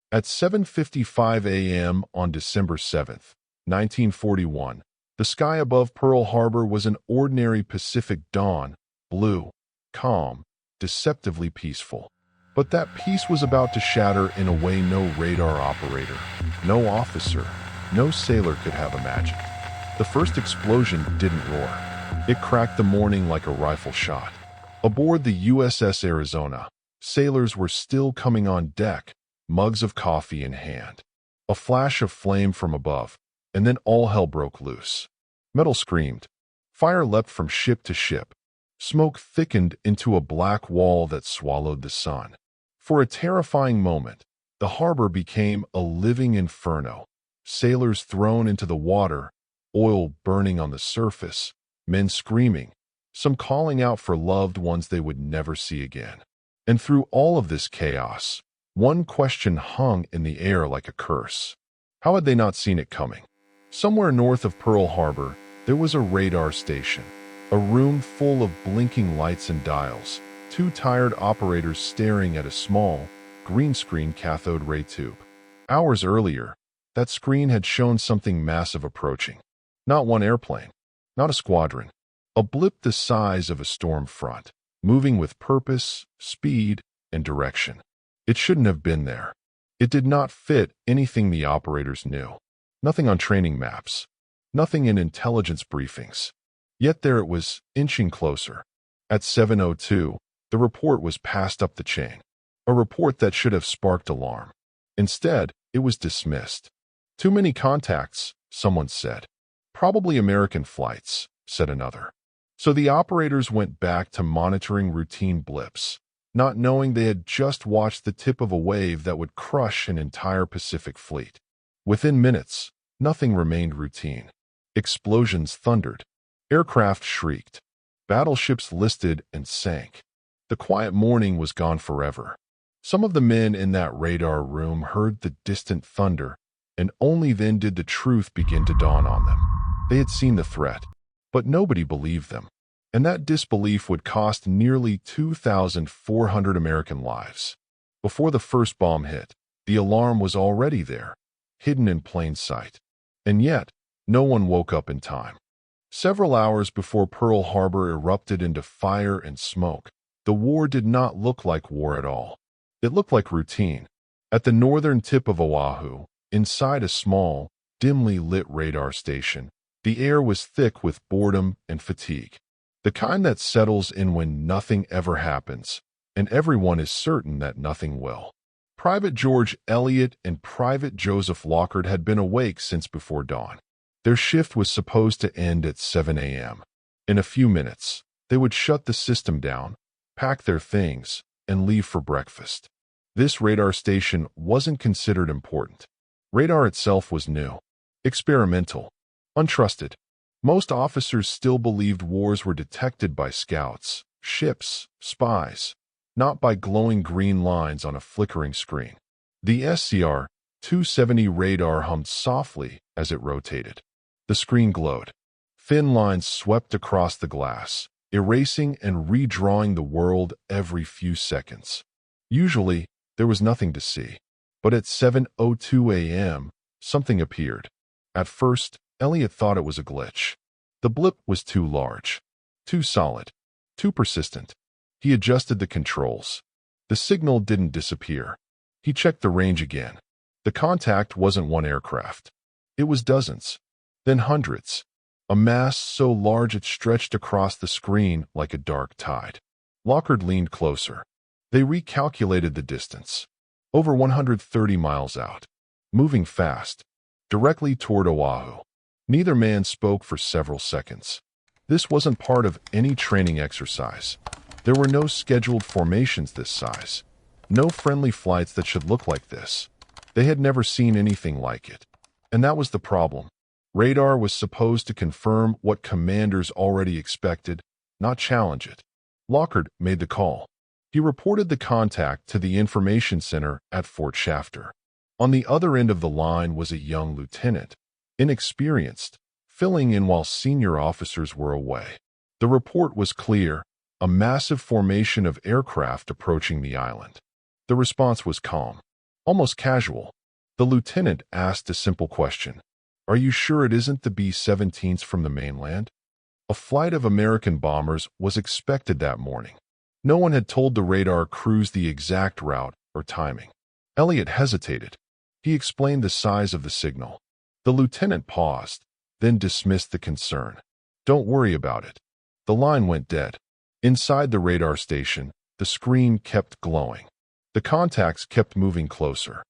At 7:55 a.m. on December 7th, 1941, the sky above Pearl Harbor was an ordinary Pacific dawn, blue, calm, deceptively peaceful. But that peace was about to shatter in a way no radar operator, no officer, no sailor could have imagined. The first explosion didn't roar. It cracked the morning like a rifle shot. Aboard the USS Arizona, sailors were still coming on deck, mugs of coffee in hand. A flash of flame from above, and then all hell broke loose. Metal screamed. Fire leapt from ship to ship. Smoke thickened into a black wall that swallowed the sun. For a terrifying moment, the harbor became a living inferno. Sailors thrown into the water, oil burning on the surface, men screaming, some calling out for loved ones they would never see again. And through all of this chaos, one question hung in the air like a curse. How had they not seen it coming? Somewhere north of Pearl Harbor, there was a radar station, a room full of blinking lights and dials, two tired operators staring at a small, green-screen cathode ray tube. Hours earlier, that screen had shown something massive approaching. Not one airplane, not a squadron, a blip the size of a storm front, moving with purpose, speed, and direction. It shouldn't have been there. It did not fit anything the operators knew. Nothing on training maps. Nothing in intelligence briefings. Yet there it was, inching closer. At 7:02, the report was passed up the chain. A report that should have sparked alarm. Instead, it was dismissed. Too many contacts, someone said. Probably American flights, said another. So the operators went back to monitoring routine blips, not knowing they had just watched the tip of a wave that would crush an entire Pacific fleet. Within minutes, nothing remained routine. Explosions thundered. Aircraft shrieked. Battleships listed and sank. The quiet morning was gone forever. Some of the men in that radar room heard the distant thunder, and only then did the truth begin to dawn on them. They had seen the threat, but nobody believed them. And that disbelief would cost nearly 2,400 American lives. Before the first bomb hit, the alarm was already there, hidden in plain sight. And yet, no one woke up in time. Several hours before Pearl Harbor erupted into fire and smoke, the war did not look like war at all. It looked like routine. At the northern tip of Oahu, inside a small, dimly lit radar station, the air was thick with boredom and fatigue. The kind that settles in when nothing ever happens, and everyone is certain that nothing will. Private George Elliott and Private Joseph Lockhart had been awake since before dawn. Their shift was supposed to end at 7 a.m. In a few minutes, they would shut the system down, pack their things, and leave for breakfast. This radar station wasn't considered important. Radar itself was new, experimental, untrusted. Most officers still believed wars were detected by scouts, ships, spies, not by glowing green lines on a flickering screen. The SCR-270 radar hummed softly as it rotated. The screen glowed. Thin lines swept across the glass, erasing and redrawing the world every few seconds. Usually, there was nothing to see. But at 7:02 a.m., something appeared. At first, Elliot thought it was a glitch. The blip was too large, too solid, too persistent. He adjusted the controls. The signal didn't disappear. He checked the range again. The contact wasn't one aircraft. It was dozens, then hundreds. A mass so large it stretched across the screen like a dark tide. Lockhart leaned closer. They recalculated the distance. Over 130 miles out. Moving fast. Directly toward Oahu. Neither man spoke for several seconds. This wasn't part of any training exercise. There were no scheduled formations this size. No friendly flights that should look like this. They had never seen anything like it. And that was the problem. Radar was supposed to confirm what commanders already expected, not challenge it. Lockhart made the call. He reported the contact to the information center at Fort Shafter. On the other end of the line was a young lieutenant, inexperienced, filling in while senior officers were away. The report was clear, a massive formation of aircraft approaching the island. The response was calm. Almost casual, the lieutenant asked a simple question. Are you sure it isn't the B-17s from the mainland? A flight of American bombers was expected that morning. No one had told the radar crews the exact route or timing. Elliot hesitated. He explained the size of the signal. The lieutenant paused, then dismissed the concern. Don't worry about it. The line went dead. Inside the radar station, the screen kept glowing. The contacts kept moving closer.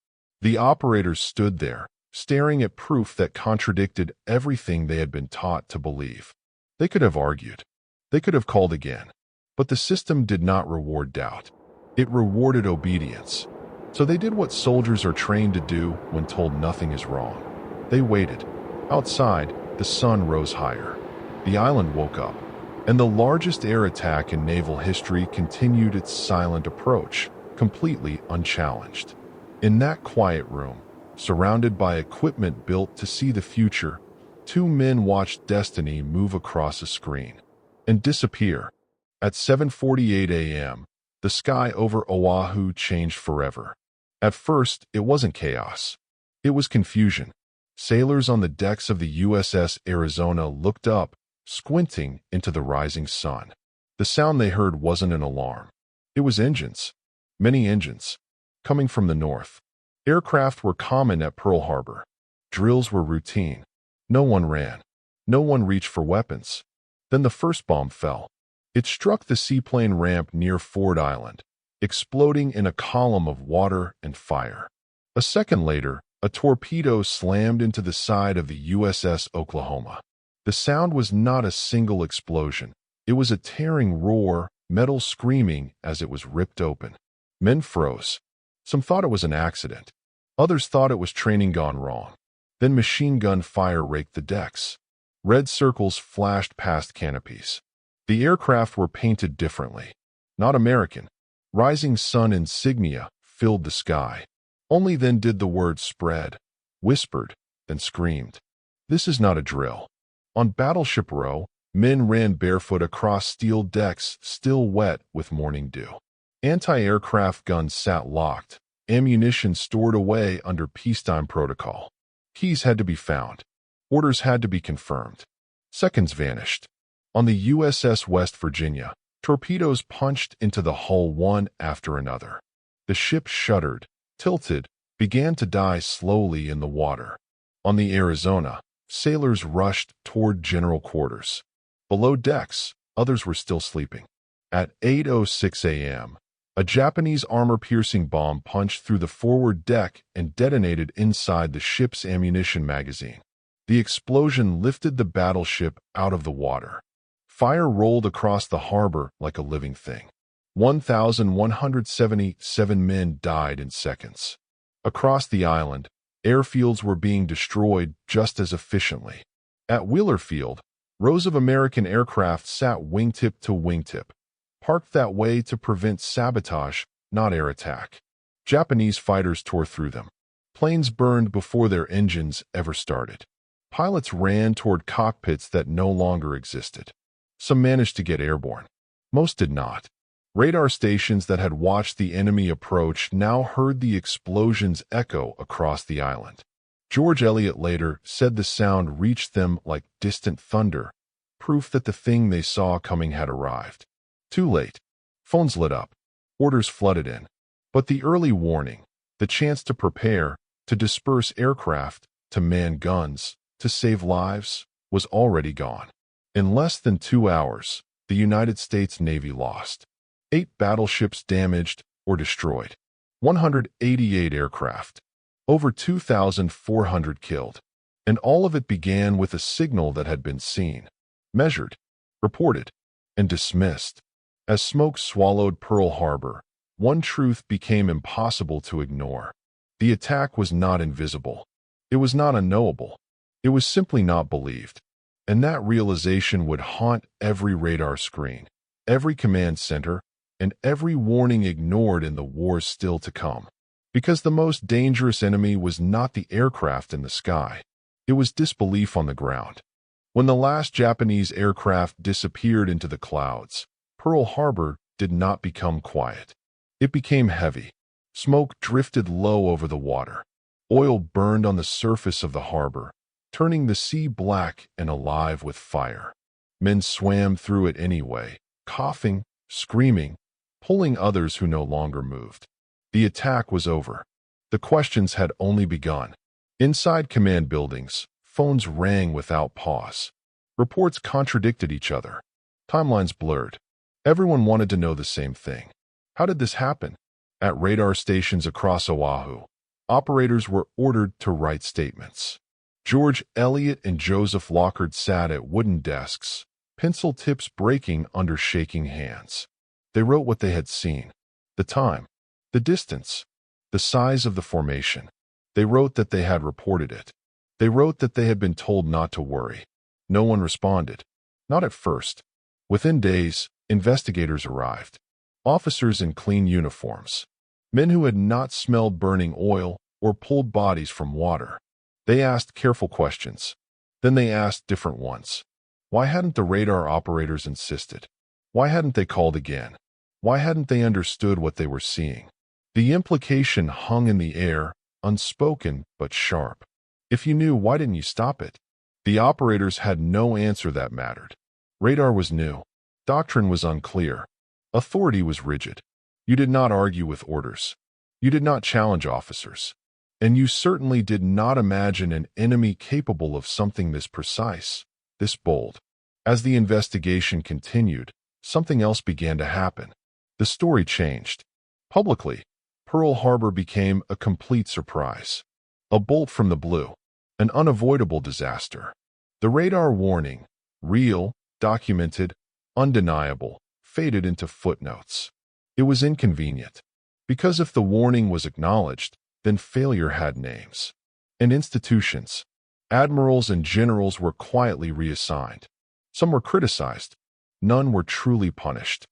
The operators stood there, staring at proof that contradicted everything they had been taught to believe. They could have argued. They could have called again. But the system did not reward doubt. It rewarded obedience. So they did what soldiers are trained to do when told nothing is wrong. They waited. Outside, the sun rose higher. The island woke up, and the largest air attack in naval history continued its silent approach, completely unchallenged. In that quiet room, surrounded by equipment built to see the future, two men watched destiny move across a screen and disappear. At 7:48 a.m., the sky over Oahu changed forever. At first, it wasn't chaos. It was confusion. Sailors on the decks of the USS Arizona looked up, squinting into the rising sun. The sound they heard wasn't an alarm. It was engines. Many engines. Coming from the north. Aircraft were common at Pearl Harbor. Drills were routine. No one ran. No one reached for weapons. Then the first bomb fell. It struck the seaplane ramp near Ford Island, exploding in a column of water and fire. A second later, a torpedo slammed into the side of the USS Oklahoma. The sound was not a single explosion. It was a tearing roar, metal screaming as it was ripped open. Men froze. Some thought it was an accident. Others thought it was training gone wrong. Then machine gun fire raked the decks. Red circles flashed past canopies. The aircraft were painted differently. Not American. Rising sun insignia filled the sky. Only then did the word spread, whispered, then screamed. This is not a drill. On Battleship Row, men ran barefoot across steel decks still wet with morning dew. Anti-aircraft guns sat locked, ammunition stored away under peacetime protocol. Keys had to be found. Orders had to be confirmed. Seconds vanished. On the USS West Virginia, torpedoes punched into the hull one after another. The ship shuddered, tilted, began to die slowly in the water. On the Arizona, sailors rushed toward general quarters. Below decks, others were still sleeping. At 8:06 a.m., a Japanese armor-piercing bomb punched through the forward deck and detonated inside the ship's ammunition magazine. The explosion lifted the battleship out of the water. Fire rolled across the harbor like a living thing. 1,177 men died in seconds. Across the island, airfields were being destroyed just as efficiently. At Wheeler Field, rows of American aircraft sat wingtip to wingtip, parked that way to prevent sabotage, not air attack. Japanese fighters tore through them. Planes burned before their engines ever started. Pilots ran toward cockpits that no longer existed. Some managed to get airborne. Most did not. Radar stations that had watched the enemy approach now heard the explosions echo across the island. George Eliot later said the sound reached them like distant thunder, proof that the thing they saw coming had arrived. Too late. Phones lit up. Orders flooded in. But the early warning, the chance to prepare, to disperse aircraft, to man guns, to save lives, was already gone. In less than 2 hours, the United States Navy lost 8 battleships damaged or destroyed, 188 aircraft, over 2,400 killed. And all of it began with a signal that had been seen, measured, reported, and dismissed. As smoke swallowed Pearl Harbor, one truth became impossible to ignore. The attack was not invisible. It was not unknowable. It was simply not believed. And that realization would haunt every radar screen, every command center, and every warning ignored in the wars still to come. Because the most dangerous enemy was not the aircraft in the sky. It was disbelief on the ground. When the last Japanese aircraft disappeared into the clouds, Pearl Harbor did not become quiet. It became heavy. Smoke drifted low over the water. Oil burned on the surface of the harbor, turning the sea black and alive with fire. Men swam through it anyway, coughing, screaming, pulling others who no longer moved. The attack was over. The questions had only begun. Inside command buildings, phones rang without pause. Reports contradicted each other. Timelines blurred. Everyone wanted to know the same thing. How did this happen? At radar stations across Oahu, operators were ordered to write statements. George Elliott and Joseph Lockhart sat at wooden desks, pencil tips breaking under shaking hands. They wrote what they had seen, the time, the distance, the size of the formation. They wrote that they had reported it. They wrote that they had been told not to worry. No one responded. Not at first. Within days, investigators arrived. Officers in clean uniforms. Men who had not smelled burning oil or pulled bodies from water. They asked careful questions. Then they asked different ones. Why hadn't the radar operators insisted? Why hadn't they called again? Why hadn't they understood what they were seeing? The implication hung in the air, unspoken but sharp. If you knew, why didn't you stop it? The operators had no answer that mattered. Radar was new. Doctrine was unclear. Authority was rigid. You did not argue with orders. You did not challenge officers. And you certainly did not imagine an enemy capable of something this precise, this bold. As the investigation continued, something else began to happen. The story changed. Publicly, Pearl Harbor became a complete surprise. A bolt from the blue. An unavoidable disaster. The radar warning, real, documented, undeniable, faded into footnotes. It was inconvenient. Because if the warning was acknowledged, then failure had names. And institutions. Admirals and generals were quietly reassigned. Some were criticized. None were truly punished.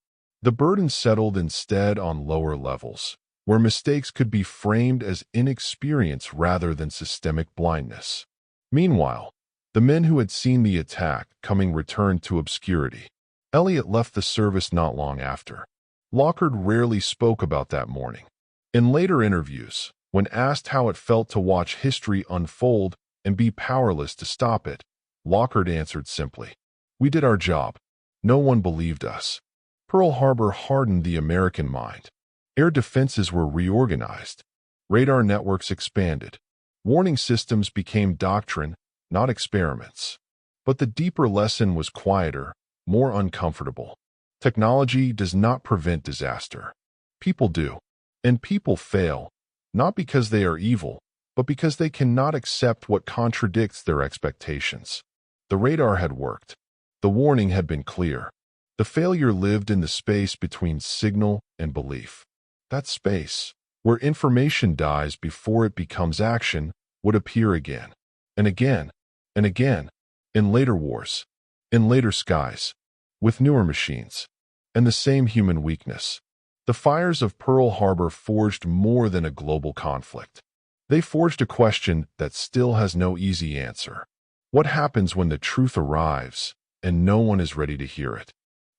The burden settled instead on lower levels, where mistakes could be framed as inexperience rather than systemic blindness. Meanwhile, the men who had seen the attack coming returned to obscurity. Elliott left the service not long after. Lockhart rarely spoke about that morning. In later interviews, when asked how it felt to watch history unfold and be powerless to stop it, Lockhart answered simply, "We did our job. No one believed us." Pearl Harbor hardened the American mind. Air defenses were reorganized. Radar networks expanded. Warning systems became doctrine, not experiments. But the deeper lesson was quieter, more uncomfortable. Technology does not prevent disaster. People do. And people fail, not because they are evil, but because they cannot accept what contradicts their expectations. The radar had worked. The warning had been clear. The failure lived in the space between signal and belief. That space, where information dies before it becomes action, would appear again, and again, and again, in later wars, in later skies, with newer machines, and the same human weakness. The fires of Pearl Harbor forged more than a global conflict. They forged a question that still has no easy answer. What happens when the truth arrives and no one is ready to hear it?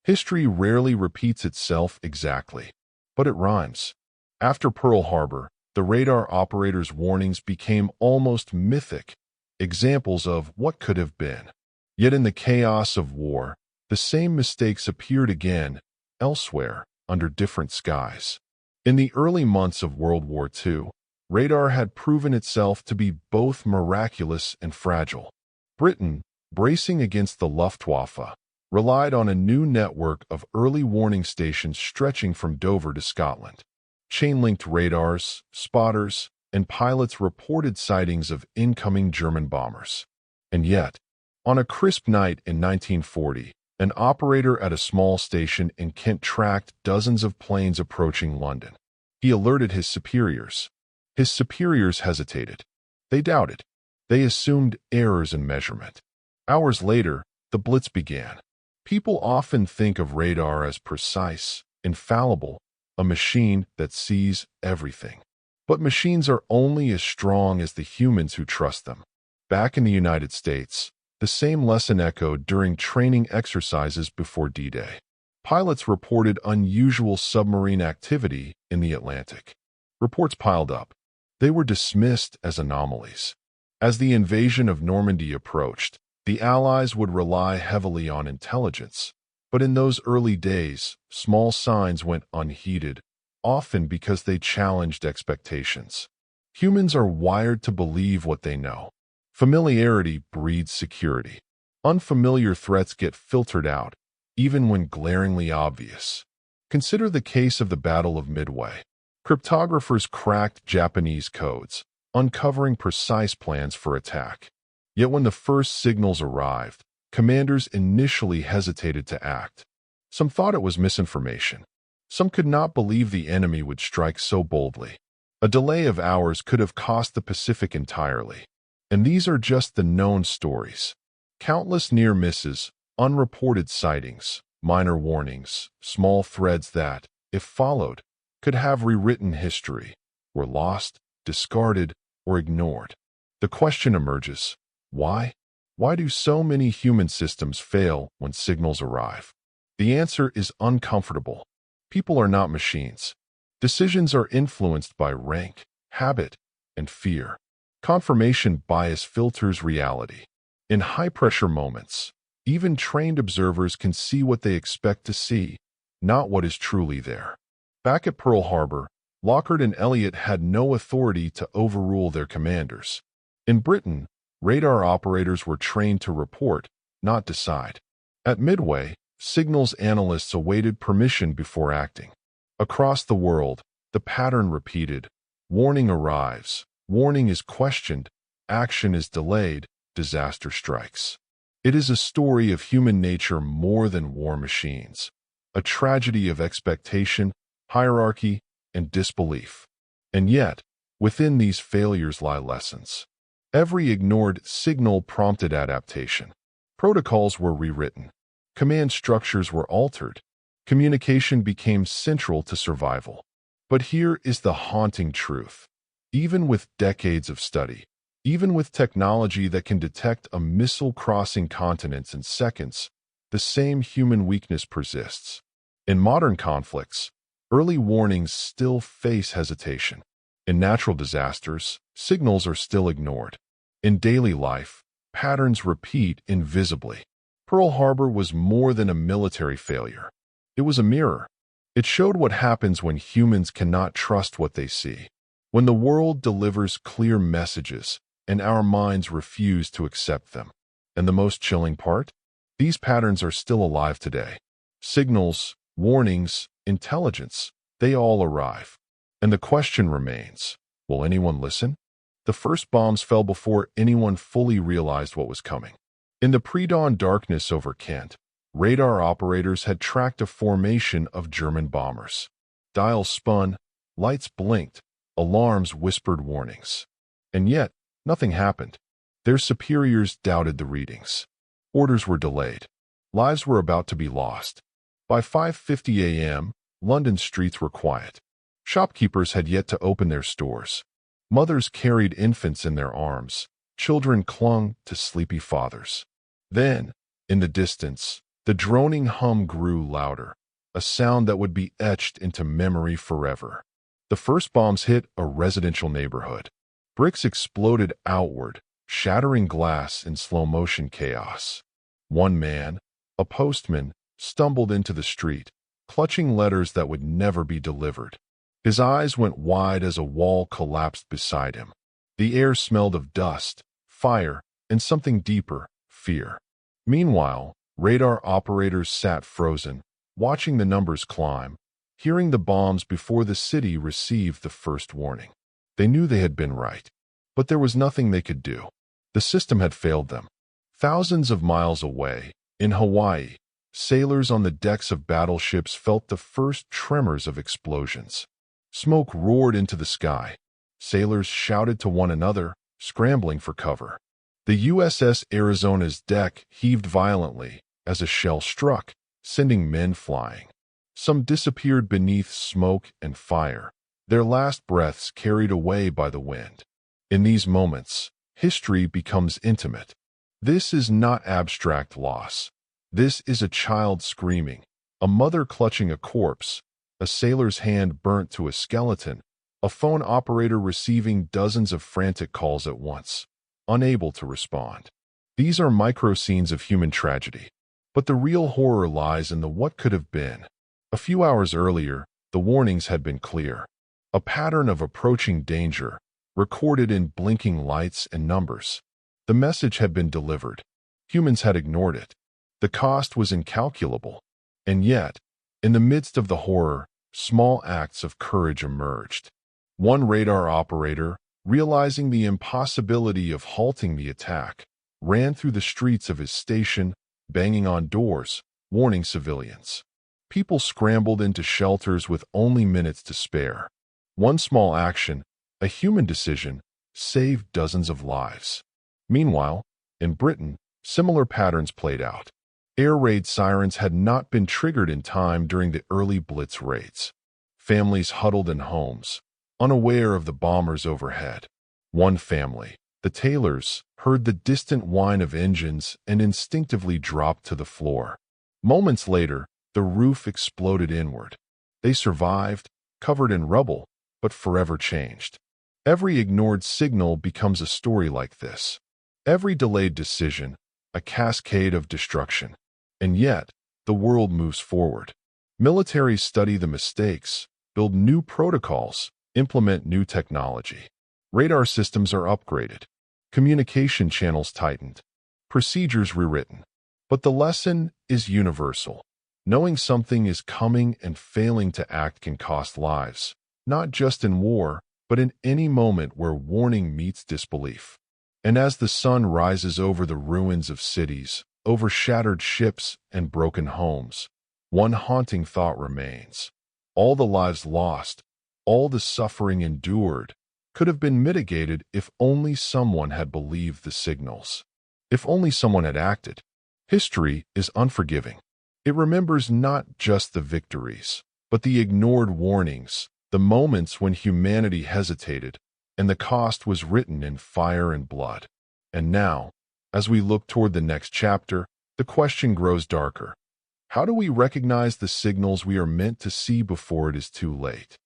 History rarely repeats itself exactly, but it rhymes. After Pearl Harbor, the radar operators' warnings became almost mythic, examples of what could have been. Yet in the chaos of war, the same mistakes appeared again, elsewhere, under different skies. In the early months of World War II, radar had proven itself to be both miraculous and fragile. Britain, bracing against the Luftwaffe, relied on a new network of early warning stations stretching from Dover to Scotland. Chain-linked radars, spotters, and pilots reported sightings of incoming German bombers. And yet, on a crisp night in 1940, an operator at a small station in Kent tracked dozens of planes approaching London. He alerted his superiors. His superiors hesitated. They doubted. They assumed errors in measurement. Hours later, the blitz began. People often think of radar as precise, infallible, a machine that sees everything. But machines are only as strong as the humans who trust them. Back in the United States, the same lesson echoed during training exercises before D-Day. Pilots reported unusual submarine activity in the Atlantic. Reports piled up. They were dismissed as anomalies. As the invasion of Normandy approached, the Allies would rely heavily on intelligence. But in those early days, small signs went unheeded, often because they challenged expectations. Humans are wired to believe what they know. Familiarity breeds security. Unfamiliar threats get filtered out, even when glaringly obvious. Consider the case of the Battle of Midway. Cryptographers cracked Japanese codes, uncovering precise plans for attack. Yet when the first signals arrived, commanders initially hesitated to act. Some thought it was misinformation. Some could not believe the enemy would strike so boldly. A delay of hours could have cost the Pacific entirely. And these are just the known stories. Countless near misses, unreported sightings, minor warnings, small threads that, if followed, could have rewritten history, were lost, discarded, or ignored. The question emerges, why? Why do so many human systems fail when signals arrive? The answer is uncomfortable. People are not machines. Decisions are influenced by rank, habit, and fear. Confirmation bias filters reality. In high-pressure moments, even trained observers can see what they expect to see, not what is truly there. Back at Pearl Harbor, Lockhart and Elliott had no authority to overrule their commanders. In Britain, radar operators were trained to report, not decide. At Midway, signals analysts awaited permission before acting. Across the world, the pattern repeated. Warning arrives, warning is questioned, action is delayed, disaster strikes. It is a story of human nature more than war machines, a tragedy of expectation, hierarchy, and disbelief. And yet, within these failures lie lessons. Every ignored signal prompted adaptation. Protocols were rewritten. Command structures were altered. Communication became central to survival. But here is the haunting truth. Even with decades of study, even with technology that can detect a missile crossing continents in seconds, the same human weakness persists. In modern conflicts, early warnings still face hesitation. In natural disasters, signals are still ignored. In daily life, patterns repeat invisibly. Pearl Harbor was more than a military failure. It was a mirror. It showed what happens when humans cannot trust what they see. When the world delivers clear messages and our minds refuse to accept them. And the most chilling part? These patterns are still alive today. Signals, warnings, intelligence, they all arrive. And the question remains, will anyone listen? The first bombs fell before anyone fully realized what was coming. In the pre-dawn darkness over Kent, radar operators had tracked a formation of German bombers. Dials spun, lights blinked, alarms whispered warnings. And yet, nothing happened. Their superiors doubted the readings. Orders were delayed. Lives were about to be lost. By 5:50 a.m., London streets were quiet. Shopkeepers had yet to open their stores. Mothers carried infants in their arms. Children clung to sleepy fathers. Then, in the distance, the droning hum grew louder, a sound that would be etched into memory forever. The first bombs hit a residential neighborhood. Bricks exploded outward, shattering glass in slow-motion chaos. One man, a postman, stumbled into the street, clutching letters that would never be delivered. His eyes went wide as a wall collapsed beside him. The air smelled of dust, fire, and something deeper, fear. Meanwhile, radar operators sat frozen, watching the numbers climb, hearing the bombs before the city received the first warning. They knew they had been right, but there was nothing they could do. The system had failed them. Thousands of miles away, in Hawaii, sailors on the decks of battleships felt the first tremors of explosions. Smoke roared into the sky. Sailors shouted to one another, scrambling for cover. The USS Arizona's deck heaved violently as a shell struck, sending men flying. Some disappeared beneath smoke and fire, their last breaths carried away by the wind. In these moments, history becomes intimate. This is not abstract loss. This is a child screaming, a mother clutching a corpse, a sailor's hand burnt to a skeleton, A phone operator receiving dozens of frantic calls at once, unable to respond. These are micro scenes of human tragedy. But the real horror lies in the what could have been. A few hours earlier, the warnings had been clear. A pattern of approaching danger, recorded in blinking lights and numbers. The message had been delivered. Humans had ignored it. The cost was incalculable. And yet, in the midst of the horror, small acts of courage emerged. One radar operator, realizing the impossibility of halting the attack, ran through the streets of his station, banging on doors, warning civilians. People scrambled into shelters with only minutes to spare. One small action, a human decision, saved dozens of lives. Meanwhile, in Britain, similar patterns played out. Air raid sirens had not been triggered in time during the early Blitz raids. Families huddled in homes, unaware of the bombers overhead. One family, the Taylors, heard the distant whine of engines and instinctively dropped to the floor. Moments later, the roof exploded inward. They survived, covered in rubble, but forever changed. Every ignored signal becomes a story like this. Every delayed decision, a cascade of destruction. And yet, the world moves forward. Militaries study the mistakes, build new protocols, implement new technology. Radar systems are upgraded. Communication channels tightened. Procedures rewritten. But the lesson is universal. Knowing something is coming and failing to act can cost lives, not just in war, but in any moment where warning meets disbelief. And as the sun rises over the ruins of cities, over shattered ships and broken homes, one haunting thought remains. All the lives lost, all the suffering endured, could have been mitigated if only someone had believed the signals. If only someone had acted. History is unforgiving. It remembers not just the victories, but the ignored warnings, the moments when humanity hesitated, and the cost was written in fire and blood. And now, as we look toward the next chapter, the question grows darker. How do we recognize the signals we are meant to see before it is too late?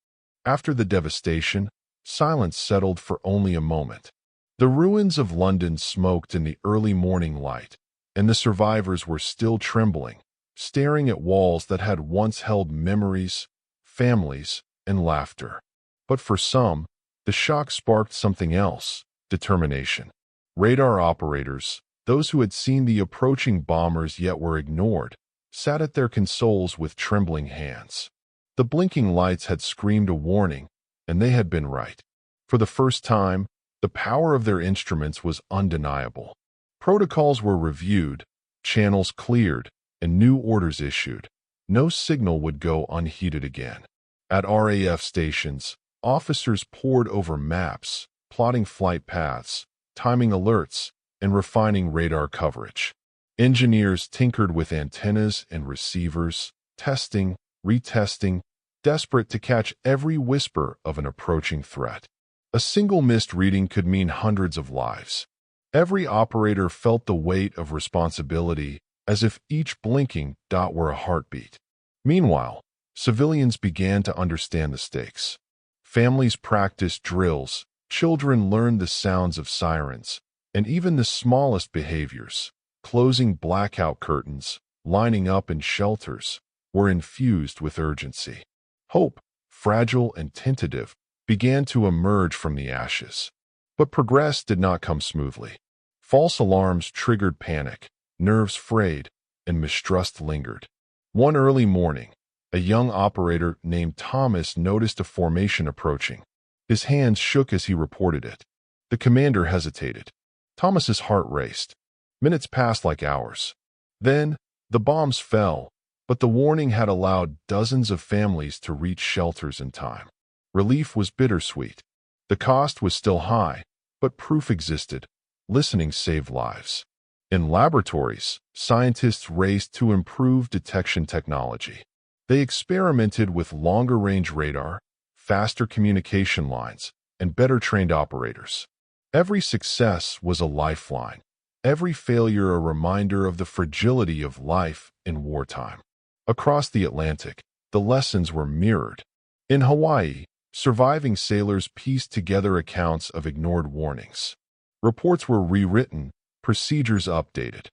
After the devastation, silence settled for only a moment. The ruins of London smoked in the early morning light, and the survivors were still trembling, staring at walls that had once held memories, families, and laughter. But for some, the shock sparked something else: determination. Radar operators, those who had seen the approaching bombers yet were ignored, sat at their consoles with trembling hands. The blinking lights had screamed a warning, and they had been right. For the first time, the power of their instruments was undeniable. Protocols were reviewed, channels cleared, and new orders issued. No signal would go unheeded again. At RAF stations, officers pored over maps, plotting flight paths, timing alerts, and refining radar coverage. Engineers tinkered with antennas and receivers, testing, retesting, desperate to catch every whisper of an approaching threat. A single missed reading could mean hundreds of lives. Every operator felt the weight of responsibility, as if each blinking dot were a heartbeat. Meanwhile, civilians began to understand the stakes. Families practiced drills, children learned the sounds of sirens, and even the smallest behaviors, closing blackout curtains, lining up in shelters, were infused with urgency. Hope, fragile and tentative, began to emerge from the ashes. But progress did not come smoothly. False alarms triggered panic, nerves frayed, and mistrust lingered. One early morning, a young operator named Thomas noticed a formation approaching. His hands shook as he reported it. The commander hesitated. Thomas's heart raced. Minutes passed like hours. Then, the bombs fell, but the warning had allowed dozens of families to reach shelters in time. Relief was bittersweet. The cost was still high, but proof existed. Listening saved lives. In laboratories, scientists raced to improve detection technology. They experimented with longer-range radar, faster communication lines, and better-trained operators. Every success was a lifeline. Every failure a reminder of the fragility of life in wartime. Across the Atlantic, the lessons were mirrored. In Hawaii, Surviving sailors pieced together accounts of ignored warnings. Reports were rewritten, procedures updated.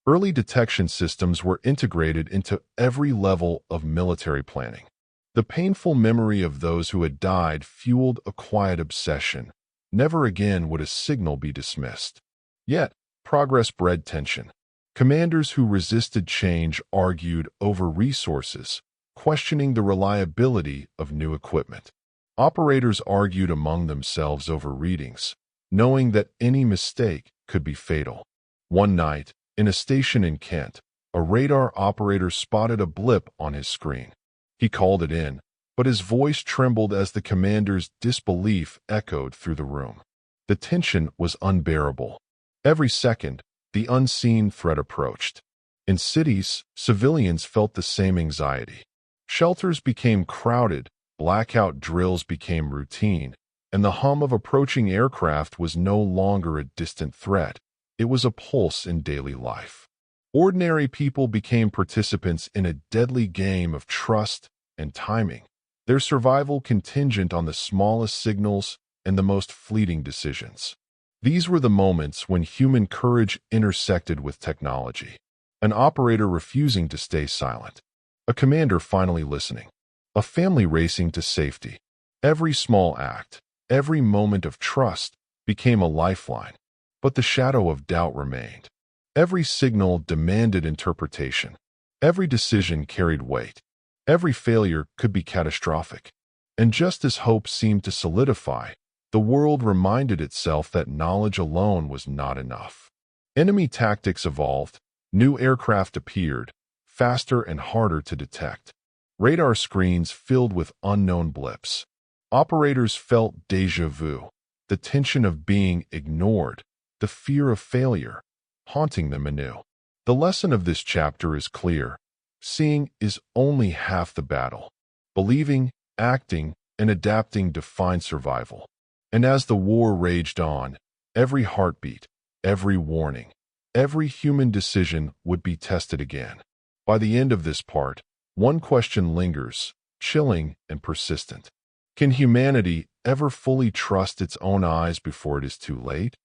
Early detection systems were integrated into every level of military planning. The painful memory of those who had died fueled a quiet obsession. Never again would a signal be dismissed. Yet, progress bred tension. Commanders who resisted change argued over resources, questioning the reliability of new equipment. Operators argued among themselves over readings, knowing that any mistake could be fatal. One night, in a station in Kent, a radar operator spotted a blip on his screen. He called it in, but his voice trembled as the commander's disbelief echoed through the room. The tension was unbearable. Every second, the unseen threat approached. In cities, civilians felt the same anxiety. Shelters became crowded, blackout drills became routine, and the hum of approaching aircraft was no longer a distant threat. It was a pulse in daily life. Ordinary people became participants in a deadly game of trust and timing, their survival contingent on the smallest signals and the most fleeting decisions. These were the moments when human courage intersected with technology. An operator refusing to stay silent. A commander finally listening. A family racing to safety. Every small act, every moment of trust became a lifeline, but the shadow of doubt remained. Every signal demanded interpretation. Every decision carried weight. Every failure could be catastrophic. And just as hope seemed to solidify, the world reminded itself that knowledge alone was not enough. Enemy tactics evolved, new aircraft appeared, faster and harder to detect. Radar screens filled with unknown blips. Operators felt déjà vu, the tension of being ignored, the fear of failure, haunting them anew. The lesson of this chapter is clear. Seeing is only half the battle. Believing, acting, and adapting define survival. And as the war raged on, every heartbeat, every warning, every human decision would be tested again. By the end of this part, one question lingers, chilling and persistent. Can humanity ever fully trust its own eyes before it is too late?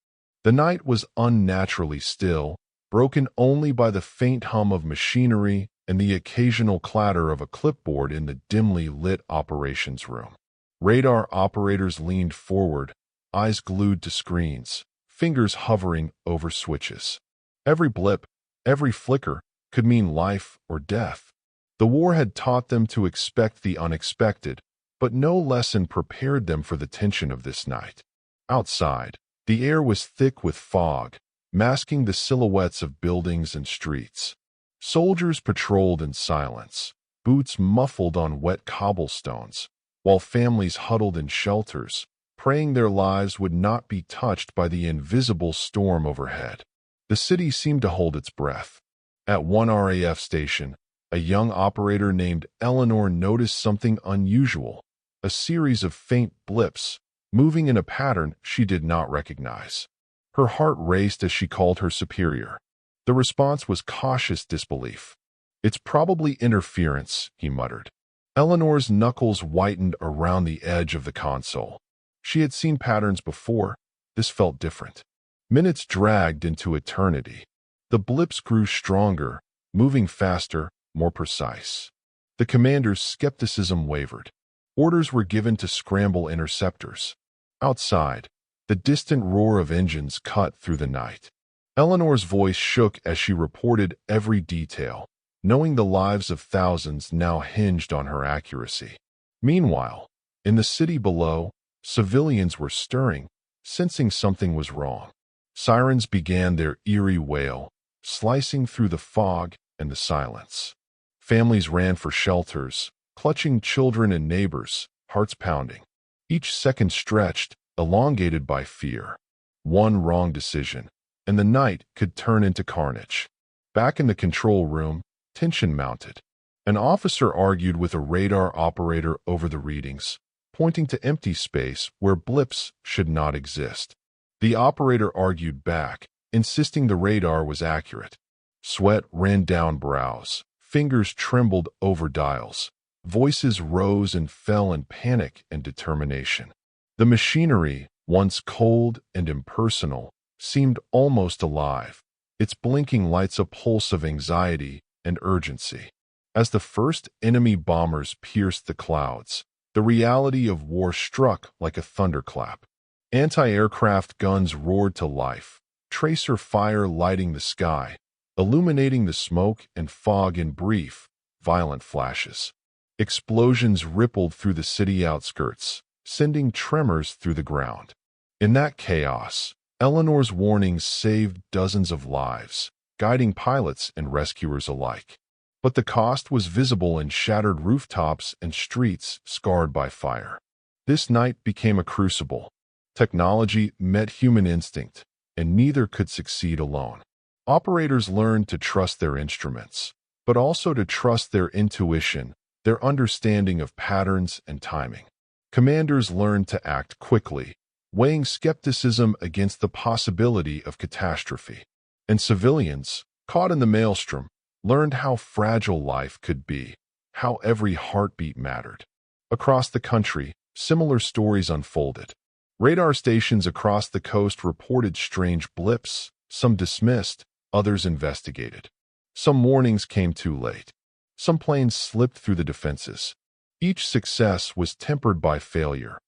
The night was unnaturally still, broken only by the faint hum of machinery and the occasional clatter of a clipboard in the dimly lit operations room. Radar operators leaned forward, eyes glued to screens, fingers hovering over switches. Every blip, every flicker could mean life or death. The war had taught them to expect the unexpected, but no lesson prepared them for the tension of this night. Outside, the air was thick with fog, masking the silhouettes of buildings and streets. Soldiers patrolled in silence, boots muffled on wet cobblestones, while families huddled in shelters, praying their lives would not be touched by the invisible storm overhead. The city seemed to hold its breath. At one RAF station, a young operator named Eleanor noticed something unusual, a series of faint blips, moving in a pattern she did not recognize. Her heart raced as she called her superior. The response was cautious disbelief. "It's probably interference," he muttered. Eleanor's knuckles whitened around the edge of the console. She had seen patterns before. This felt different. Minutes dragged into eternity. The blips grew stronger, moving faster, more precise. The commander's skepticism wavered. Orders were given to scramble interceptors. Outside, the distant roar of engines cut through the night. Eleanor's voice shook as she reported every detail, knowing the lives of thousands now hinged on her accuracy. Meanwhile, in the city below, civilians were stirring, sensing something was wrong. Sirens began their eerie wail, slicing through the fog and the silence. Families ran for shelters, clutching children and neighbors, hearts pounding. Each second stretched, elongated by fear. One wrong decision, and the night could turn into carnage. Back in the control room, tension mounted. An officer argued with a radar operator over the readings, pointing to empty space where blips should not exist. The operator argued back, insisting the radar was accurate. Sweat ran down brows, fingers trembled over dials, Voices rose and fell in panic and determination. The machinery, once cold and impersonal, seemed almost alive, its blinking lights a pulse of anxiety and urgency. As the first enemy bombers pierced the clouds, the reality of war struck like a thunderclap. Anti-aircraft guns roared to life, tracer fire lighting the sky, illuminating the smoke and fog in brief, violent flashes. Explosions rippled through the city outskirts, sending tremors through the ground. In that chaos, Eleanor's warnings saved dozens of lives, guiding pilots and rescuers alike. But the cost was visible in shattered rooftops and streets scarred by fire. This night became a crucible. Technology met human instinct, and neither could succeed alone. Operators learned to trust their instruments, but also to trust their intuition, their understanding of patterns and timing. Commanders learned to act quickly, weighing skepticism against the possibility of catastrophe. And civilians, caught in the maelstrom, learned how fragile life could be, how every heartbeat mattered. Across the country, similar stories unfolded. Radar stations across the coast reported strange blips, some dismissed, others investigated. Some warnings came too late. Some planes slipped through the defenses. Each success was tempered by failure.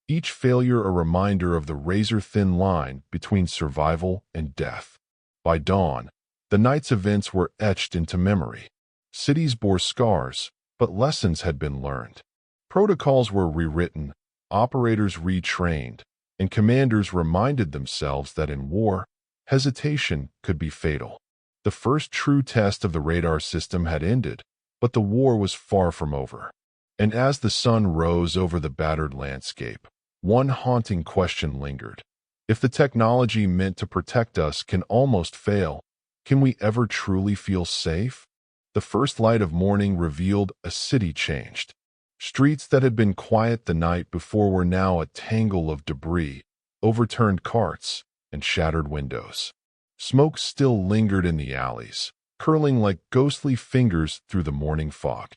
Each failure a reminder of the razor-thin line between survival and death. By dawn, the night's events were etched into memory. Cities bore scars, but lessons had been learned. Protocols were rewritten, operators retrained, and commanders reminded themselves that in war, hesitation could be fatal. The first true test of the radar system had ended, but the war was far from over. And as the sun rose over the battered landscape, one haunting question lingered. If the technology meant to protect us can almost fail, can we ever truly feel safe? The first light of morning revealed a city changed. Streets that had been quiet the night before were now a tangle of debris, overturned carts, and shattered windows. Smoke still lingered in the alleys, curling like ghostly fingers through the morning fog.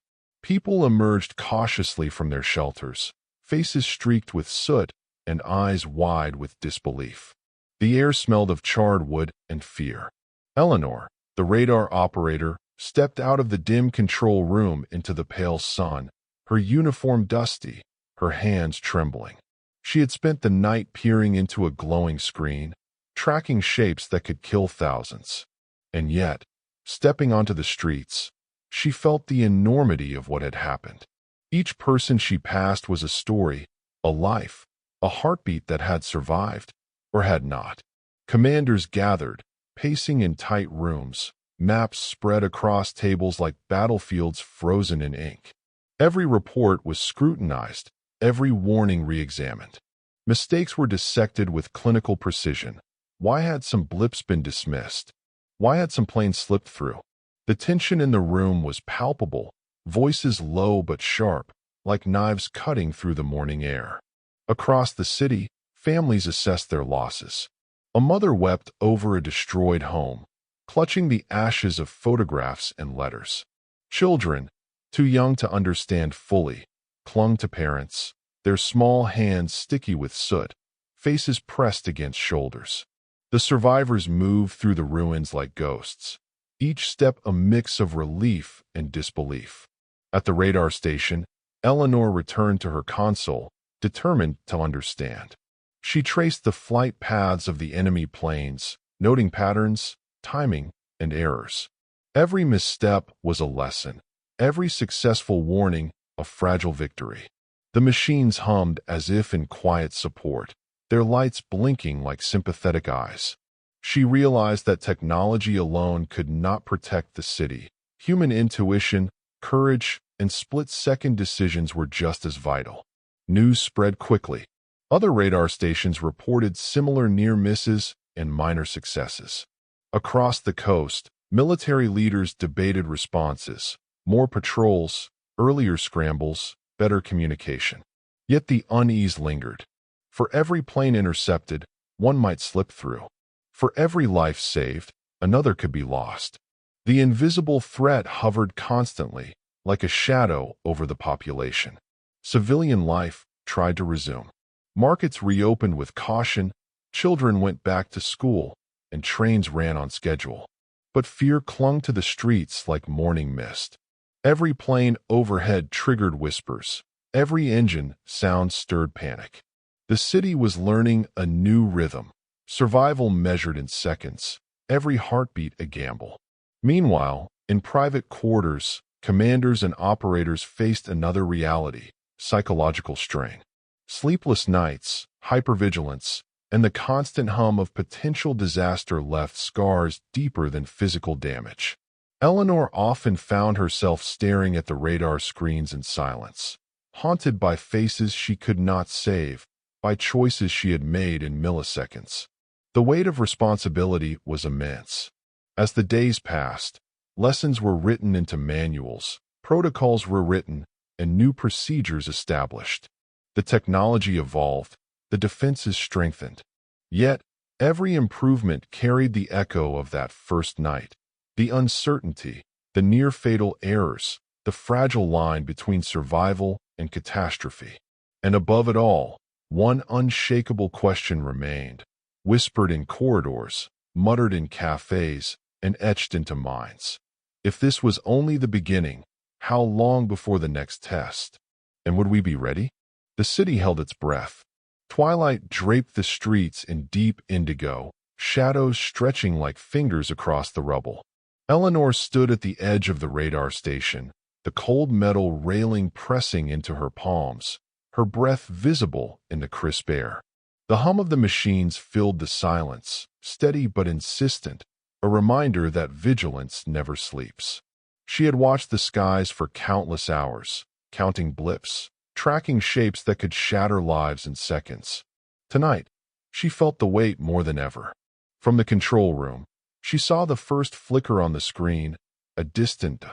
People emerged cautiously from their shelters, faces streaked with soot and eyes wide with disbelief. The air smelled of charred wood and fear. Eleanor, the radar operator, stepped out of the dim control room into the pale sun, her uniform dusty, her hands trembling. She had spent the night peering into a glowing screen, tracking shapes that could kill thousands. And yet, stepping onto the streets, she felt the enormity of what had happened. Each person she passed was a story, a life, a heartbeat that had survived, or had not. Commanders gathered, pacing in tight rooms, maps spread across tables like battlefields frozen in ink. Every report was scrutinized, every warning re-examined. Mistakes were dissected with clinical precision. Why had some blips been dismissed? Why had some planes slipped through? The tension in the room was palpable, voices low but sharp, like knives cutting through the morning air. Across the city, families assessed their losses. A mother wept over a destroyed home, clutching the ashes of photographs and letters. Children, too young to understand fully, clung to parents, their small hands sticky with soot, faces pressed against shoulders. The survivors moved through the ruins like ghosts, each step a mix of relief and disbelief. At the radar station, Eleanor returned to her console, determined to understand. She traced the flight paths of the enemy planes, noting patterns, timing, and errors. Every misstep was a lesson, every successful warning a fragile victory. The machines hummed as if in quiet support, their lights blinking like sympathetic eyes. She realized that technology alone could not protect the city. Human intuition, courage, and split-second decisions were just as vital. News spread quickly. Other radar stations reported similar near misses and minor successes. Across the coast, military leaders debated responses, more patrols, earlier scrambles, better communication. Yet the unease lingered. For every plane intercepted, one might slip through. For every life saved, another could be lost. The invisible threat hovered constantly, like a shadow over the population. Civilian life tried to resume. Markets reopened with caution, children went back to school, and trains ran on schedule. But fear clung to the streets like morning mist. Every plane overhead triggered whispers. Every engine sound stirred panic. The city was learning a new rhythm, survival measured in seconds, every heartbeat a gamble. Meanwhile, in private quarters, commanders and operators faced another reality: psychological strain. Sleepless nights, hypervigilance, and the constant hum of potential disaster left scars deeper than physical damage. Eleanor often found herself staring at the radar screens in silence, haunted by faces she could not save, by choices she had made in milliseconds. The weight of responsibility was immense. As the days passed, lessons were written into manuals, protocols were written, and new procedures established. The technology evolved, the defenses strengthened. Yet, every improvement carried the echo of that first night. The uncertainty, the near-fatal errors, the fragile line between survival and catastrophe. And above it all, one unshakable question remained, whispered in corridors, muttered in cafes, and etched into minds. If this was only the beginning, how long before the next test? And would we be ready? The city held its breath. Twilight draped the streets in deep indigo, shadows stretching like fingers across the rubble. Eleanor stood at the edge of the radar station, the cold metal railing pressing into her palms, her breath visible in the crisp air. The hum of the machines filled the silence, steady but insistent, a reminder that vigilance never sleeps. She had watched the skies for countless hours, counting blips, tracking shapes that could shatter lives in seconds. Tonight, she felt the weight more than ever. From the control room, she saw the first flicker on the screen, a distant,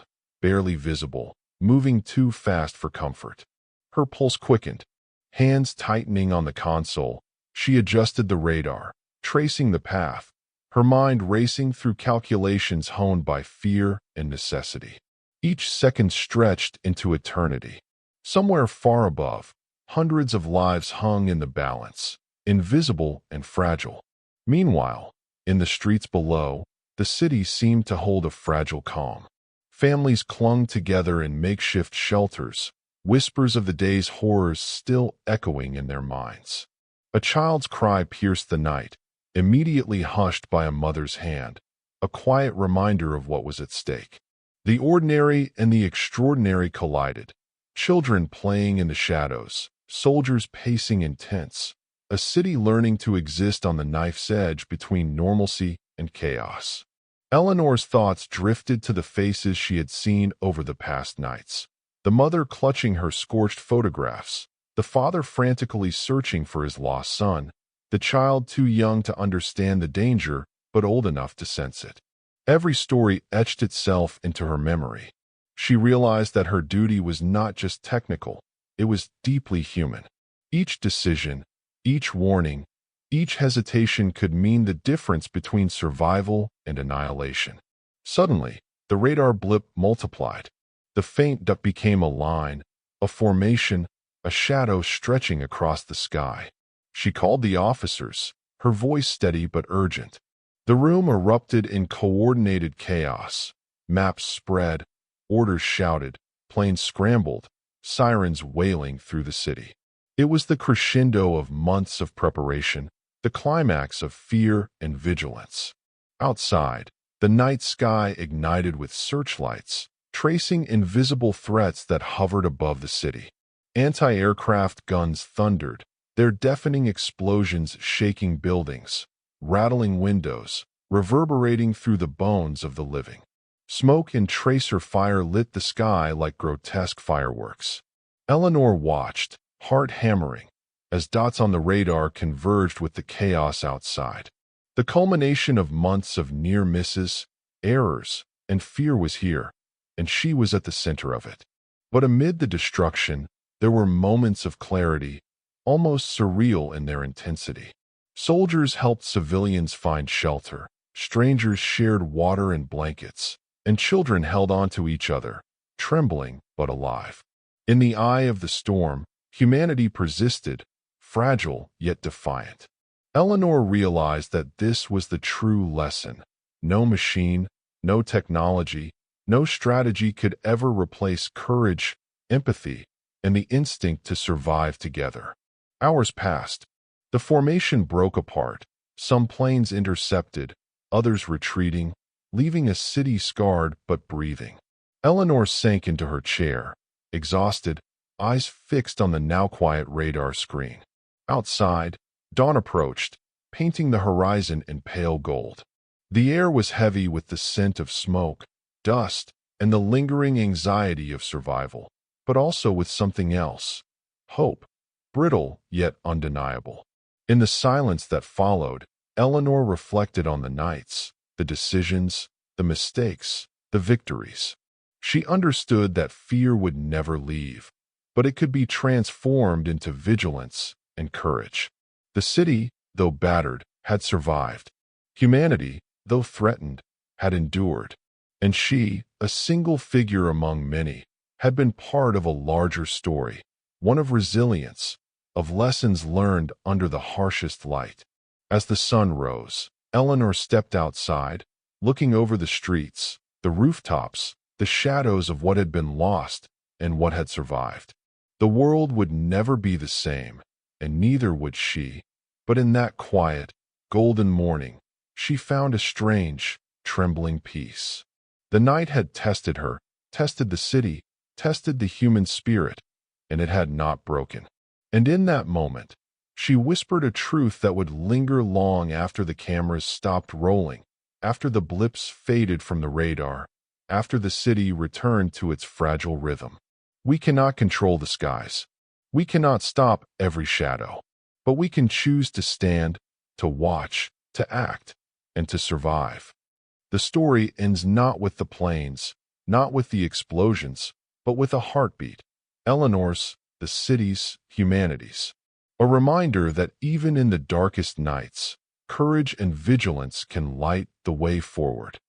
barely visible, moving too fast for comfort. Her pulse quickened. Hands tightening on the console, she adjusted the radar, tracing the path, her mind racing through calculations honed by fear and necessity. Each second stretched into eternity. Somewhere far above, hundreds of lives hung in the balance, invisible and fragile. Meanwhile, in the streets below, the city seemed to hold a fragile calm. Families clung together in makeshift shelters, whispers of the day's horrors still echoing in their minds. A child's cry pierced the night, immediately hushed by a mother's hand, a quiet reminder of what was at stake. The ordinary and the extraordinary collided. Children playing in the shadows, soldiers pacing in tents, a city learning to exist on the knife's edge between normalcy and chaos. Eleanor's thoughts drifted to the faces she had seen over the past nights. The mother clutching her scorched photographs, the father frantically searching for his lost son, the child too young to understand the danger but old enough to sense it. Every story etched itself into her memory. She realized that her duty was not just technical, it was deeply human. Each decision, each warning, each hesitation could mean the difference between survival and annihilation. Suddenly, the radar blip multiplied. The faint dot became a line, a formation, a shadow stretching across the sky. She called the officers, her voice steady but urgent. The room erupted in coordinated chaos. Maps spread, orders shouted, planes scrambled, sirens wailing through the city. It was the crescendo of months of preparation, the climax of fear and vigilance. Outside, the night sky ignited with searchlights, tracing invisible threats that hovered above the city. Anti-aircraft guns thundered, their deafening explosions shaking buildings, rattling windows, reverberating through the bones of the living. Smoke and tracer fire lit the sky like grotesque fireworks. Eleanor watched, heart hammering, as dots on the radar converged with the chaos outside. The culmination of months of near misses, errors, and fear was here, and she was at the center of it. But amid the destruction, there were moments of clarity, almost surreal in their intensity. Soldiers helped civilians find shelter, strangers shared water and blankets, and children held on to each other, trembling but alive. In the eye of the storm, humanity persisted, fragile yet defiant. Eleanor realized that this was the true lesson. No machine, no technology, no strategy could ever replace courage, empathy, and the instinct to survive together. Hours passed. The formation broke apart, some planes intercepted, others retreating, leaving a city scarred but breathing. Eleanor sank into her chair, exhausted, eyes fixed on the now quiet radar screen. Outside, dawn approached, painting the horizon in pale gold. The air was heavy with the scent of smoke, dust, and the lingering anxiety of survival, but also with something else: hope, brittle yet undeniable. In the silence that followed, Eleanor reflected on the nights, the decisions, the mistakes, the victories. She understood that fear would never leave, but it could be transformed into vigilance and courage. The city, though battered, had survived. Humanity, though threatened, had endured. And she, a single figure among many, had been part of a larger story, one of resilience, of lessons learned under the harshest light. As the sun rose, Eleanor stepped outside, looking over the streets, the rooftops, the shadows of what had been lost and what had survived. The world would never be the same, and neither would she. But in that quiet, golden morning, she found a strange, trembling peace. The night had tested her, tested the city, tested the human spirit, and it had not broken. And in that moment, she whispered a truth that would linger long after the cameras stopped rolling, after the blips faded from the radar, after the city returned to its fragile rhythm. We cannot control the skies. We cannot stop every shadow. But we can choose to stand, to watch, to act, and to survive. The story ends not with the planes, not with the explosions, but with a heartbeat. Eleanor's, the city's, humanity's. A reminder that even in the darkest nights, courage and vigilance can light the way forward.